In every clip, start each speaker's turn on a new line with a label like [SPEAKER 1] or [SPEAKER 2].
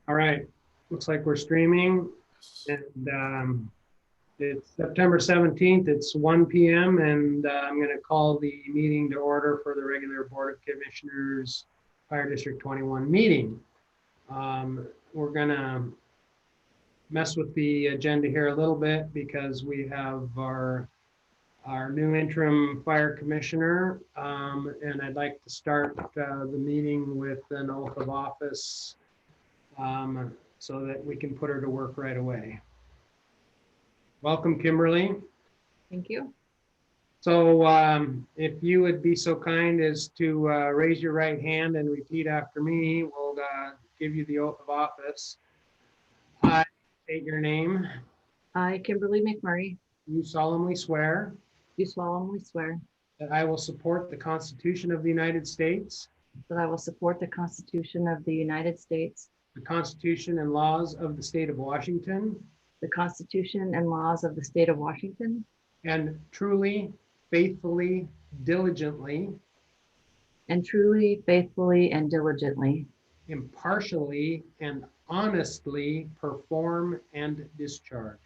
[SPEAKER 1] All right, looks like we're streaming, and it's September 17th. It's 1 p.m. and I'm going to call the meeting to order for the regular Board of Commissioners Fire District 21 meeting. We're going to mess with the agenda here a little bit because we have our new interim fire commissioner, and I'd like to start the meeting with an oath of office so that we can put her to work right away. Welcome, Kimberly.
[SPEAKER 2] Thank you.
[SPEAKER 1] So if you would be so kind as to raise your right hand and repeat after me, we'll give you the oath of office. I state your name.
[SPEAKER 2] I, Kimberly McMurray,
[SPEAKER 1] You solemnly swear
[SPEAKER 2] do solemnly swear
[SPEAKER 1] that I will support the Constitution of the United States,
[SPEAKER 2] that I will support the Constitution of the United States,
[SPEAKER 1] the Constitution and laws of the state of Washington,
[SPEAKER 2] the Constitution and laws of the state of Washington,
[SPEAKER 1] and truly, faithfully, diligently,
[SPEAKER 2] and truly, faithfully, and diligently,
[SPEAKER 1] impartially, and honestly perform and discharge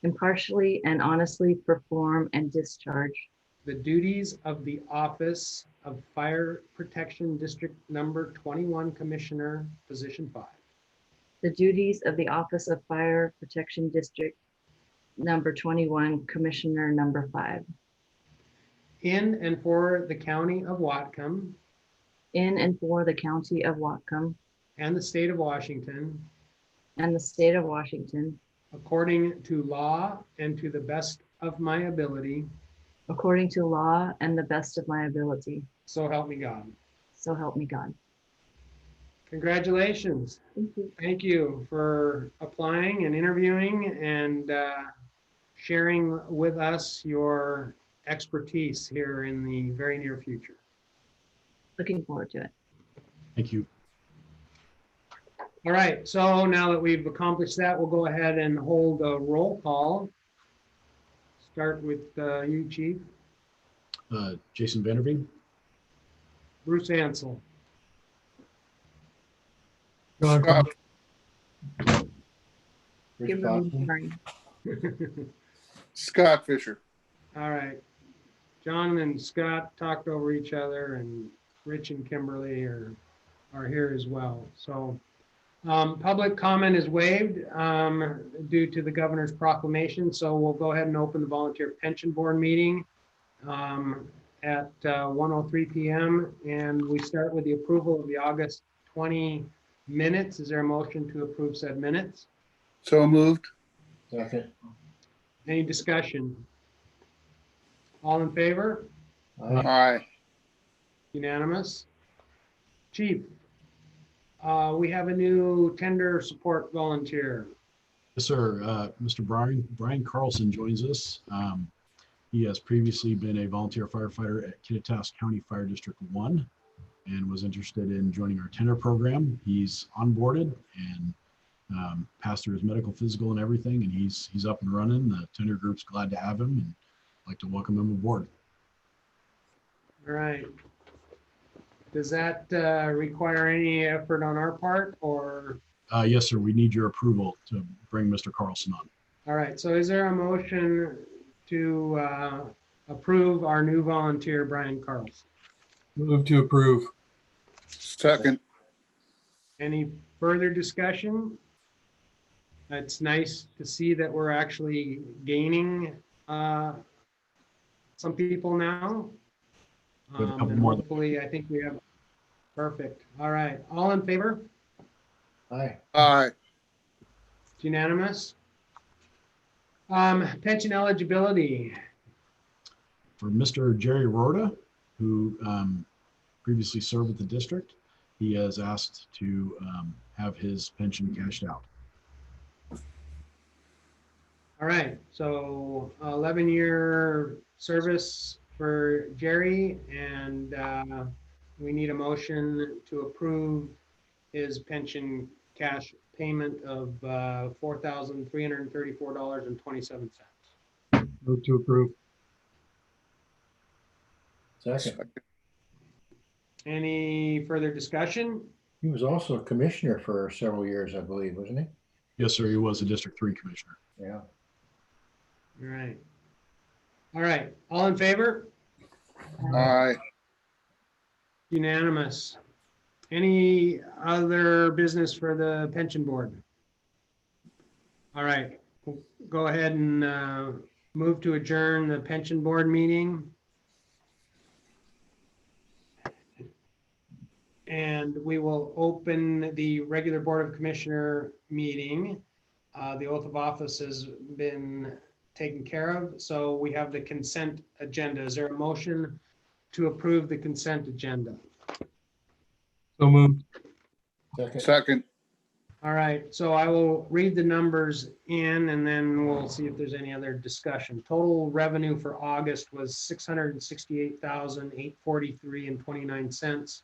[SPEAKER 2] impartially and honestly perform and discharge
[SPEAKER 1] the duties of the office of Fire Protection District Number 21 Commissioner, Position 5,
[SPEAKER 2] the duties of the Office of Fire Protection District Number 21, Commissioner Number 5,
[SPEAKER 1] in and for the County of Whatcom
[SPEAKER 2] in and for the County of Whatcom
[SPEAKER 1] and the state of Washington,
[SPEAKER 2] and the state of Washington,
[SPEAKER 1] according to law and to the best of my ability,
[SPEAKER 2] according to law and the best of my ability.
[SPEAKER 1] so help me God.
[SPEAKER 2] So help me God.
[SPEAKER 1] Congratulations.
[SPEAKER 2] Thank you.
[SPEAKER 1] Thank you for applying and interviewing and sharing with us your expertise here in the very near future.
[SPEAKER 2] Looking forward to it.
[SPEAKER 3] Thank you.
[SPEAKER 1] All right, so now that we've accomplished that, we'll go ahead and hold a roll call. Start with you, Chief.
[SPEAKER 3] Jason Vanderveen.
[SPEAKER 1] Bruce Ansel.
[SPEAKER 4] Scott,
[SPEAKER 2] Kimberly McMurray.
[SPEAKER 4] Scott Fisher.
[SPEAKER 1] All right. John and Scott talked over each other, and Rich and Kimberly are here as well. So public comment is waived due to the governor's proclamation. So we'll go ahead and open the Volunteer Pension Board meeting at 1:03 p.m. And we start with the approval of the August 20 minutes. Is there a motion to approve said minutes?
[SPEAKER 4] So moved.
[SPEAKER 5] Second.
[SPEAKER 1] Any discussion? All in favor?
[SPEAKER 4] Aye.
[SPEAKER 1] Unanimous. Chief, we have a new tender support volunteer.
[SPEAKER 3] Yes, sir. Mr. Brian Carlson joins us. He has previously been a volunteer firefighter at Kittitas County Fire District 1 and was interested in joining our tender program. He's onboarded and passed through his medical, physical, and everything, and he's up and running. The tender group's glad to have him and like to welcome him aboard.
[SPEAKER 1] All right. Does that require any effort on our part, or?
[SPEAKER 3] Yes, sir. We need your approval to bring Mr. Carlson on.
[SPEAKER 1] All right. So is there a motion to approve our new volunteer, Brian Carlson?
[SPEAKER 5] Move to approve.
[SPEAKER 4] Second.
[SPEAKER 1] Any further discussion? It's nice to see that we're actually gaining some people now.
[SPEAKER 3] We have a couple
[SPEAKER 1] And
[SPEAKER 3] more.
[SPEAKER 1] hopefully, I think we have, perfect. All right, all in favor?
[SPEAKER 5] Aye.
[SPEAKER 4] Aye.
[SPEAKER 1] It's unanimous. Pension eligibility.
[SPEAKER 3] For Mr. Jerry Rorta, who previously served with the district, he has asked to have his pension cashed out.
[SPEAKER 1] All right, so 11-year service for Jerry, and we need a motion to approve his pension cash payment of $4,334.27.
[SPEAKER 5] Move to approve.
[SPEAKER 6] Second.
[SPEAKER 1] Any further discussion?
[SPEAKER 5] He was also a commissioner for several years, I believe, wasn't he?
[SPEAKER 3] Yes, sir. He was a District 3 commissioner.
[SPEAKER 5] Yeah.
[SPEAKER 1] All right. All right, all in favor?
[SPEAKER 4] Aye.
[SPEAKER 1] Unanimous. Any other business for the pension board? All right, we'll go ahead and move to adjourn the pension board meeting. And we will open the regular Board of Commissioner meeting. The oath of office has been taken care of, so we have the consent agenda. Is there a motion to approve the consent agenda?
[SPEAKER 5] So moved. Second.
[SPEAKER 4] Second.
[SPEAKER 1] All right, so I will read the numbers in and then we'll see if there's any other discussion. Total revenue for August was $668,843.29.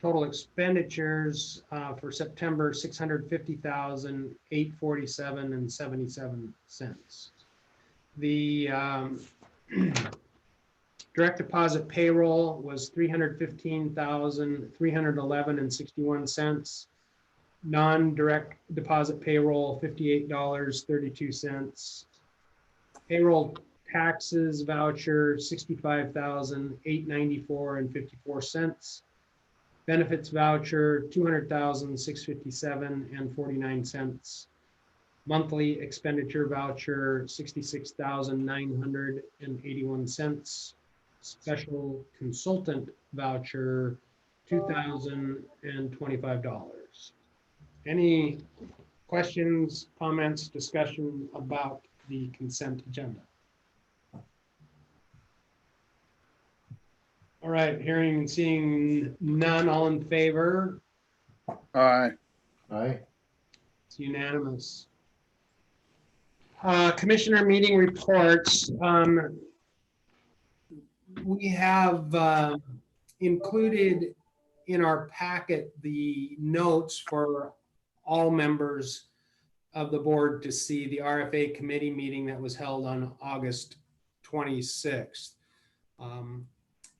[SPEAKER 1] Total expenditures for September, $650,847.77. The direct deposit payroll was $315,311.61. Non-direct deposit payroll, $58.32. Payroll taxes voucher, $65,894.54. Benefits voucher, $200,657.49. Monthly expenditure voucher, $66,981. Special consultant voucher, $2,025. Any questions, comments, discussion about the consent agenda? All right, hearing and seeing none, all in favor?
[SPEAKER 4] Aye.
[SPEAKER 5] Aye.
[SPEAKER 1] It's unanimous. Commissioner meeting reports. We have included in our packet the notes for all members of the board to see the RFA committee meeting that was held on August 26th.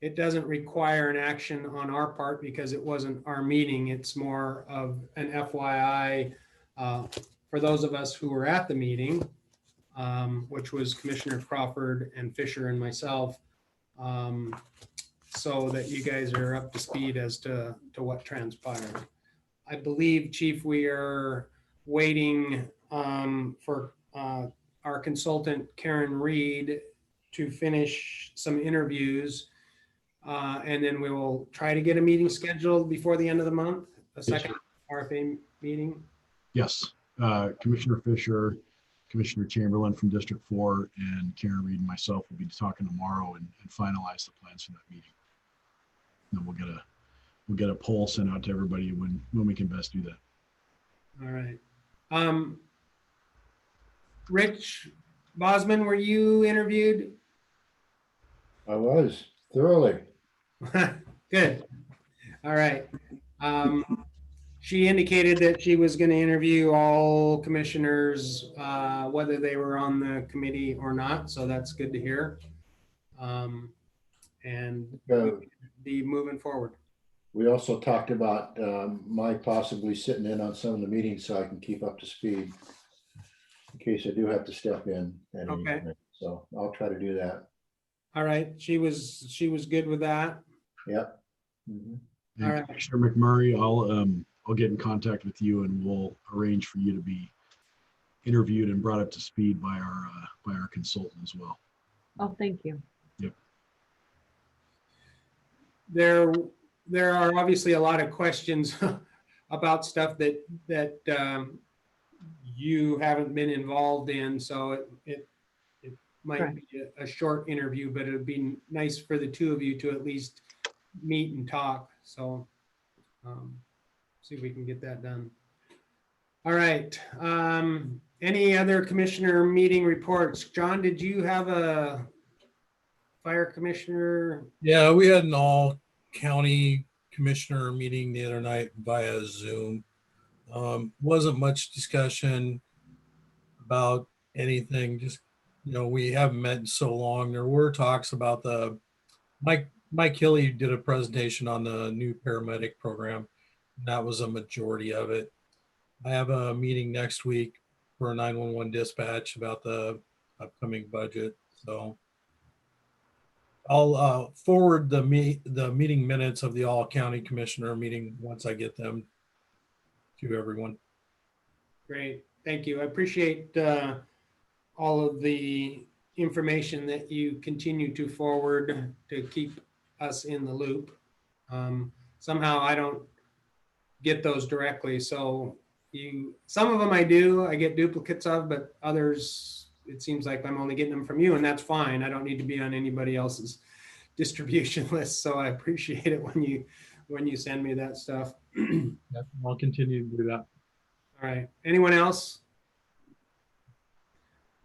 [SPEAKER 1] It doesn't require an action on our part because it wasn't our meeting. It's more of an FYI for those of us who were at the meeting, which was Commissioner Crawford and Fisher and myself, so that you guys are up to speed as to what transpired. I believe, Chief, we are waiting for our consultant, Karen Reed, to finish some interviews. And then we will try to get a meeting scheduled before the end of the month, a second RFA meeting.
[SPEAKER 3] Yes, Commissioner Fisher, Commissioner Chamberlain from District 4, and Karen Reed and myself will be talking tomorrow and finalize the plans for that meeting. And then we'll get a poll sent out to everybody when we can best do that.
[SPEAKER 1] All right. Rich Bosman, were you interviewed?
[SPEAKER 5] I was thoroughly.
[SPEAKER 1] Good. All right. She indicated that she was going to interview all commissioners, whether they were on the committee or not. So that's good to hear. And be moving forward.
[SPEAKER 5] We also talked about Mike possibly sitting in on some of the meetings so I can keep up to speed in case I do have to step in at any
[SPEAKER 1] Okay.
[SPEAKER 5] point. So I'll try to do that.
[SPEAKER 1] All right. She was good with that.
[SPEAKER 5] Yep. Mhm.
[SPEAKER 3] And
[SPEAKER 1] All right.
[SPEAKER 3] Commissioner McMurray, I'll get in contact with you and we'll arrange for you to be interviewed and brought up to speed by our consultant as well.
[SPEAKER 2] Oh, thank you.
[SPEAKER 1] There are obviously a lot of questions about stuff that you haven't been involved in, so it might
[SPEAKER 2] Right.
[SPEAKER 1] be a short interview, but it would be nice for the two of you to at least meet and talk. So see if we can get that done. All right. Any other commissioner meeting reports? John, did you have a fire commissioner?
[SPEAKER 6] Yeah, we had an all county commissioner meeting the other night via Zoom. Wasn't much discussion about anything. Just, we haven't met in so long. There were talks about Mike Hilly did a presentation on the new paramedic program. That was a majority of it. I have a meeting next week for a 911 dispatch about the upcoming budget. So I'll forward the meeting minutes of the all county commissioner meeting once I get them to everyone.
[SPEAKER 1] Great, thank you. I appreciate all of the information that you continue to forward to keep us in the loop. Somehow I don't get those directly, so some of them I do, I get duplicates of, but others, it seems like I'm only getting them from you, and that's fine. I don't need to be on anybody else's distribution list, so I appreciate it when you send me that stuff.
[SPEAKER 6] Yep, I'll continue to do that.
[SPEAKER 1] All right, anyone else?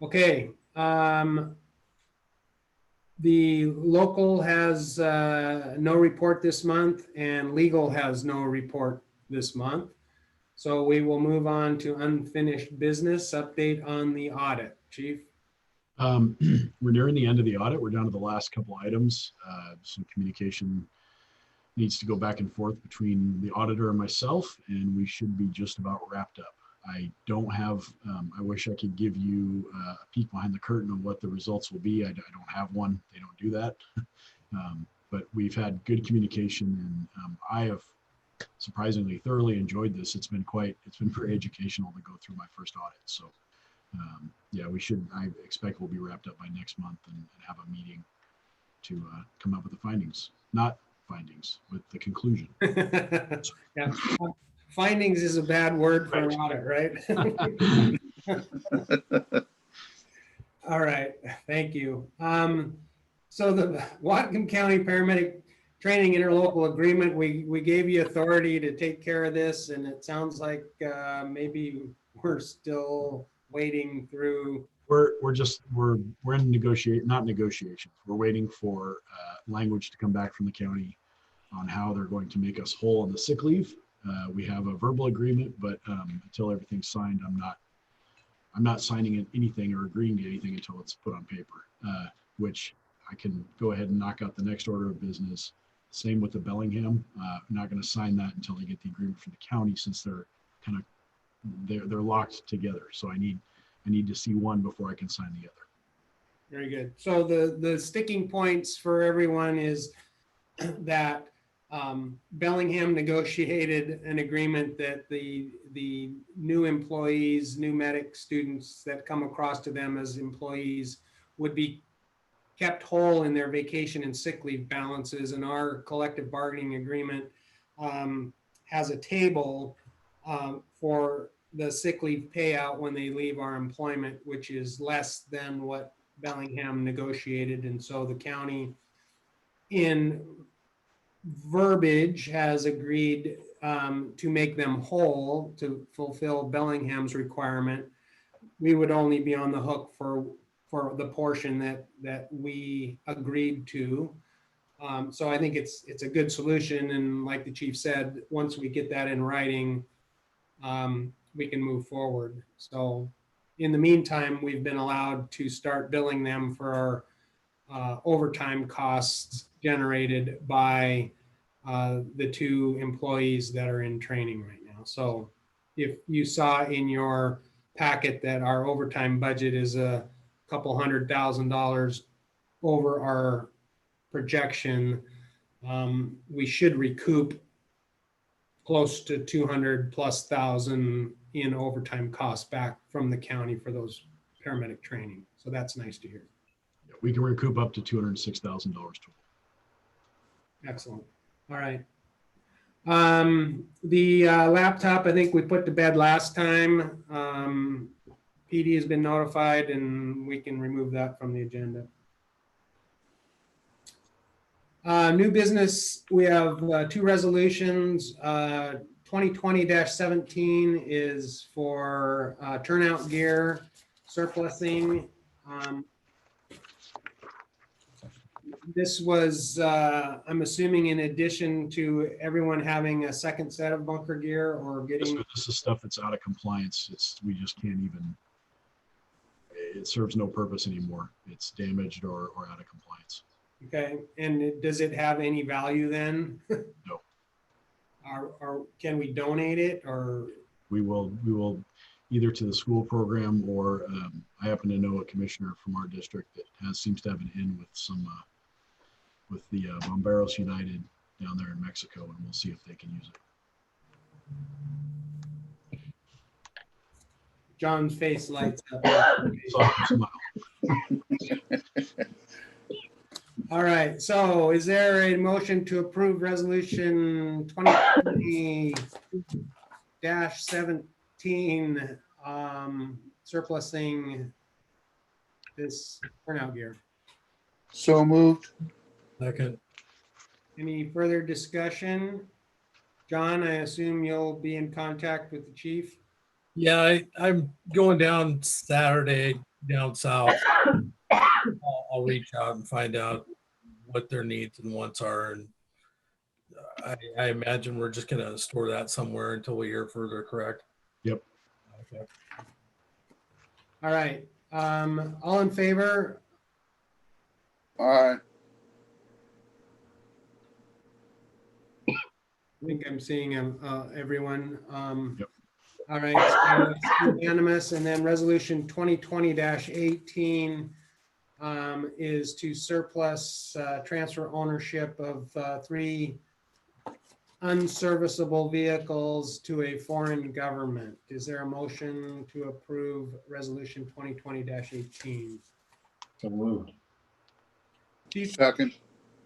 [SPEAKER 1] Okay, the local has no report this month, and legal has no report this month. So we will move on to unfinished business. Update on the audit, Chief.
[SPEAKER 3] We're nearing the end of the audit. We're down to the last couple items. Some communication needs to go back and forth between the auditor and myself, and we should be just about wrapped up. I don't have, I wish I could give you a peek behind the curtain on what the results will be. I don't have one. They don't do that. But we've had good communication, and I have surprisingly thoroughly enjoyed this. It's been very educational to go through my first audit. So yeah, I expect we'll be wrapped up by next month and have a meeting to come up with the findings, not findings, with the conclusion.
[SPEAKER 1] Yeah. Findings is a bad word for an audit, right? All right, thank you. So the Whatcom County Paramedic Training Interlocal Agreement, we gave you authority to take care of this, and it sounds like maybe we're still waiting through.
[SPEAKER 3] We're in not negotiations. We're waiting for language to come back from the county on how they're going to make us whole on the sick leave. We have a verbal agreement, but until everything's signed, I'm not signing anything or agreeing to anything until it's put on paper, which I can go ahead and knock out the next order of business. Same with the Bellingham. I'm not going to sign that until I get the agreement from the county, since they're locked together. So I need to see one before I can sign the other.
[SPEAKER 1] Very good. So the sticking points for everyone is that Bellingham negotiated an agreement that the new employees, new medic students that come across to them as employees would be kept whole in their vacation and sick leave balances. And our collective bargaining agreement has a table for the sick leave payout when they leave our employment, which is less than what Bellingham negotiated. And so the county, in verbiage, has agreed to make them whole to fulfill Bellingham's requirement. We would only be on the hook for the portion that we agreed to. So I think it's a good solution. And like the chief said, once we get that in writing, we can move forward. So in the meantime, we've been allowed to start billing them for our overtime costs generated by the two employees that are in training right now. So if you saw in your packet that our overtime budget is a couple $100,000 over our projection, we should recoup close to 200,000+ in overtime costs back from the county for those paramedic training. So that's nice to hear.
[SPEAKER 3] Yeah, we can recoup up to $206,000 total.
[SPEAKER 1] Excellent. All right. The laptop, I think we put to bed last time. PD has been notified, and we can remove that from the agenda. New business, we have two resolutions. 2020-17 is for turnout gear surplusing. This was, I'm assuming, in addition to everyone having a second set of bunker gear or getting.
[SPEAKER 3] This is stuff that's out of compliance. We just can't even. It serves no purpose anymore. It's damaged or out of compliance.
[SPEAKER 1] Okay, and does it have any value then?
[SPEAKER 3] No.
[SPEAKER 1] can we donate it or?
[SPEAKER 3] We will either to the school program or I happen to know a commissioner from our district that seems to have an in with some with the Bomberos United down there in Mexico, and we'll see if they can use it.
[SPEAKER 1] John's face lights up.
[SPEAKER 3] So, smile.
[SPEAKER 1] All right, so is there a motion to approve resolution 2020-17 surplusing this turnout gear?
[SPEAKER 4] So moved.
[SPEAKER 6] Second.
[SPEAKER 1] Any further discussion? John, I assume you'll be in contact with the chief?
[SPEAKER 6] Yeah, I'm going down Saturday down south. I'll reach out and find out what their needs and wants are. And I imagine we're just going to store that somewhere until we hear further, correct?
[SPEAKER 3] Yep.
[SPEAKER 6] Okay.
[SPEAKER 1] All right, all in favor?
[SPEAKER 4] Aye.
[SPEAKER 1] I think I'm seeing everyone.
[SPEAKER 3] Yep.
[SPEAKER 1] All right, so it's unanimous. And then resolution 2020-18 is to surplus transfer ownership of 3 unserviceable vehicles to a foreign government. Is there a motion to approve resolution 2020-18?
[SPEAKER 5] So moved.
[SPEAKER 1] Chief,
[SPEAKER 4] Second.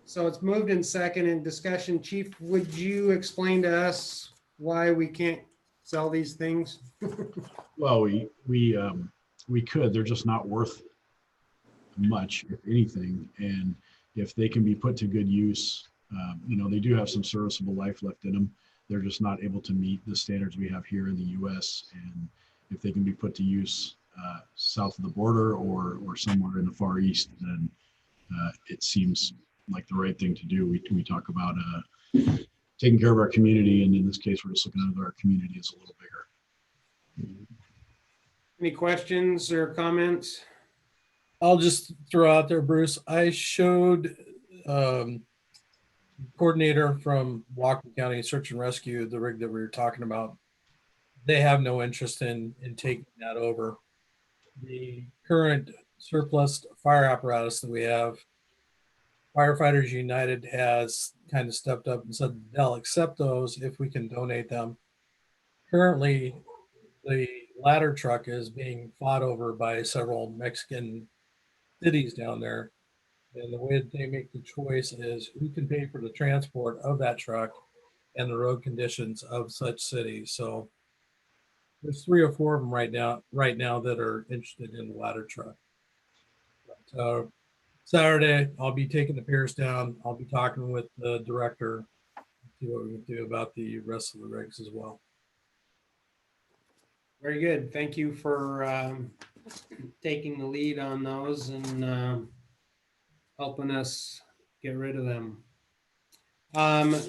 [SPEAKER 1] so it's moved in second in discussion. Chief, would you explain to us why we can't sell these things?
[SPEAKER 3] Well, we could. They're just not worth much, if anything. And if they can be put to good use, they do have some serviceable life left in them. They're just not able to meet the standards we have here in the U.S. And if they can be put to use south of the border or somewhere in the Far East, then it seems like the right thing to do. We talk about taking care of our community, and in this case, we're just looking at our community as a little bigger.
[SPEAKER 1] Any questions or comments?
[SPEAKER 6] I'll just throw out there, Bruce, I showed coordinator from Whatcom County Search and Rescue, the rig that we were talking about. They have no interest in taking that over. The current surplus fire apparatus that we have, Firefighters United has kind of stepped up and said they'll accept those if we can donate them. Currently, the ladder truck is being fought over by several Mexican cities down there. And the way that they make the choice is who can pay for the transport of that truck and the road conditions of such cities. So there's 3 or 4 of them right now that are interested in the ladder truck. So Saturday, I'll be taking the Pierce down. I'll be talking with the director, see what we can do about the rest of the rigs as well.
[SPEAKER 1] Very good. Thank you for taking the lead on those and helping us get rid of them.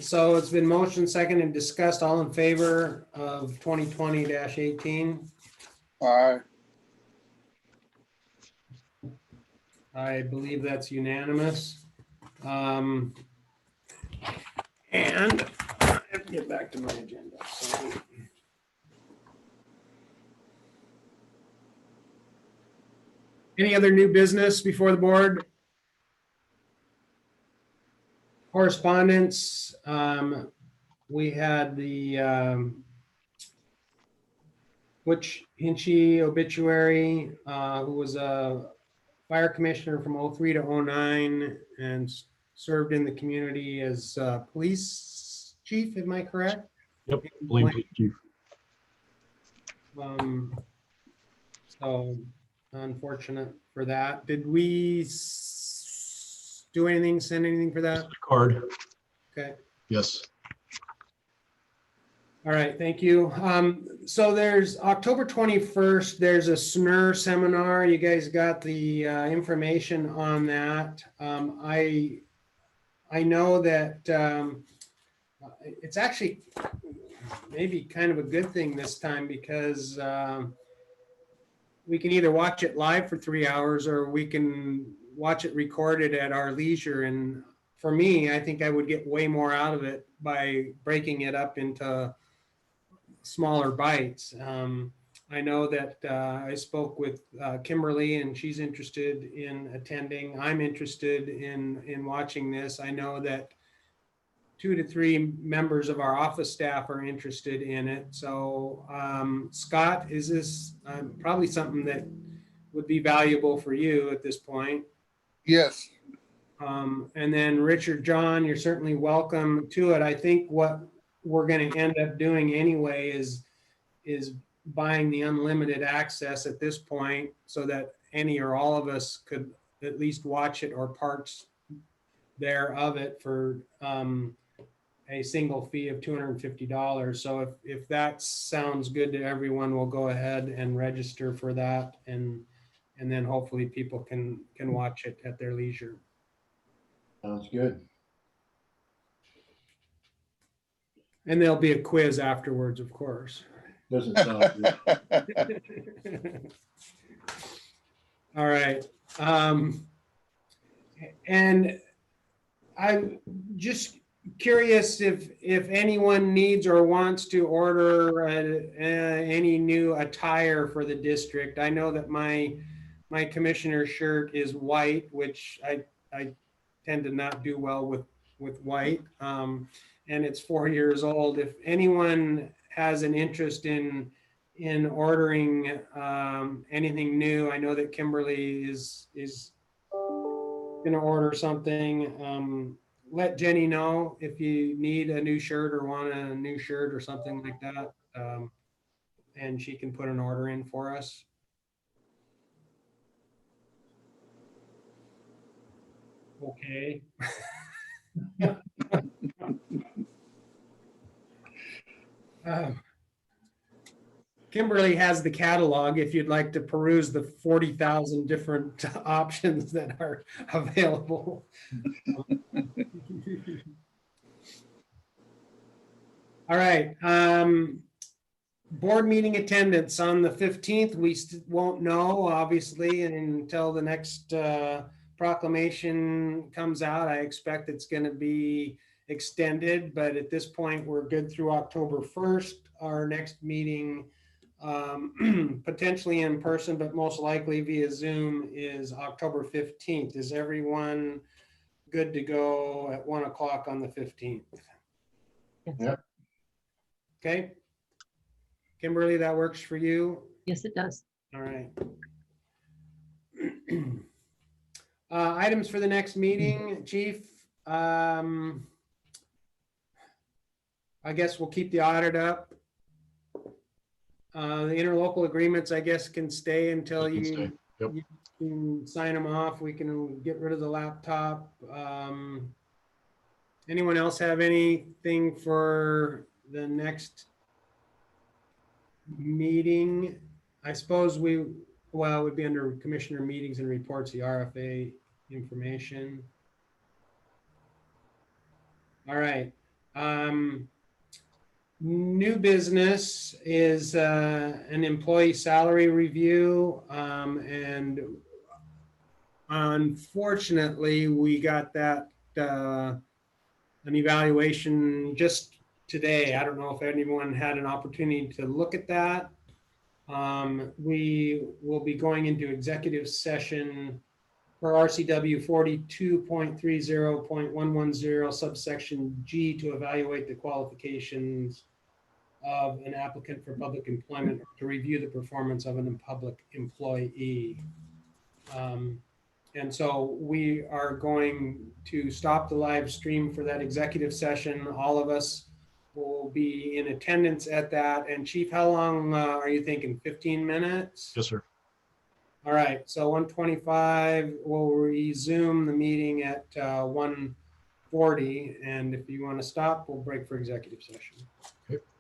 [SPEAKER 1] So it's been motion, second, and discussed. All in favor of 2020-18?
[SPEAKER 4] Aye.
[SPEAKER 1] I believe that's unanimous. And I have to get back to my agenda. So. Any other new business before the board? Correspondence. We had the Butch Hinchy obituary, who was a fire commissioner from 03 to 09 and served in the community as police chief. Am I correct?
[SPEAKER 3] Yep. Blame Chief.
[SPEAKER 1] So unfortunate for that. Did we do anything, send anything for that?
[SPEAKER 3] Card.
[SPEAKER 1] Okay.
[SPEAKER 3] Yes.
[SPEAKER 1] All right, thank you. So there's October 21st, there's a SNR seminar. You guys got the information on that. I know that it's actually maybe kind of a good thing this time because we can either watch it live for 3 hours or we can watch it recorded at our leisure. And for me, I think I would get way more out of it by breaking it up into smaller bites. I know that I spoke with Kimberly and she's interested in attending. I'm interested in watching this. I know that 2 to 3 members of our office staff are interested in it. So Scott, is this probably something that would be valuable for you at this point?
[SPEAKER 4] Yes.
[SPEAKER 1] And then Richard, John, you're certainly welcome to it. I think what we're going to end up doing anyway is buying the unlimited access at this point so that any or all of us could at least watch it or parts thereof it for a single fee of $250. So if that sounds good to everyone, we'll go ahead and register for that, and then hopefully people can watch it at their leisure.
[SPEAKER 5] Sounds good.
[SPEAKER 1] And there'll be a quiz afterwards, of course.
[SPEAKER 5] Doesn't sound good.
[SPEAKER 1] All right. And I'm just curious if anyone needs or wants to order any new attire for the district. I know that my commissioner shirt is white, which I tend to not do well with white. And it's 4 years old. If anyone has an interest in ordering anything new, I know that Kimberly is going to order something. Let Jenny know if you need a new shirt or want a new shirt or something like that. And she can put an order in for us. Okay. Kimberly has the catalog if you'd like to peruse the 40,000 different options that are available. All right. Board meeting attendance on the 15th. We won't know, obviously, until the next proclamation comes out. I expect it's going to be extended, but at this point, we're good through October 1st. Our next meeting, potentially in person, but most likely via Zoom, is October 15th. Is everyone good to go at 1 o'clock on the 15th?
[SPEAKER 2] Yes.
[SPEAKER 5] Yep.
[SPEAKER 1] Okay. Kimberly, that works for you?
[SPEAKER 2] Yes, it does.
[SPEAKER 1] All right. Items for the next meeting, Chief. I guess we'll keep the audit up. The interlocal agreements, I guess, can stay until
[SPEAKER 3] They can
[SPEAKER 1] you,
[SPEAKER 3] stay. Yep.
[SPEAKER 1] you can sign them off. We can get rid of the laptop. Anyone else have anything for the next meeting? I suppose it would be under commissioner meetings and reports, the RFA information. All right. New business is an employee salary review. And unfortunately, we got that an evaluation just today. I don't know if anyone had an opportunity to look at that. We will be going into executive session for RCW 42.30.110 subsection G to evaluate the qualifications of an applicant for public employment or to review the performance of a public employee. And so we are going to stop the live stream for that executive session. All of us will be in attendance at that. And Chief, how long are you thinking? 15 minutes?
[SPEAKER 3] Yes, sir.
[SPEAKER 1] All right, so 1:25, we'll resume the meeting at 1:40. And if you want to stop, we'll break for executive session.
[SPEAKER 3] Okay.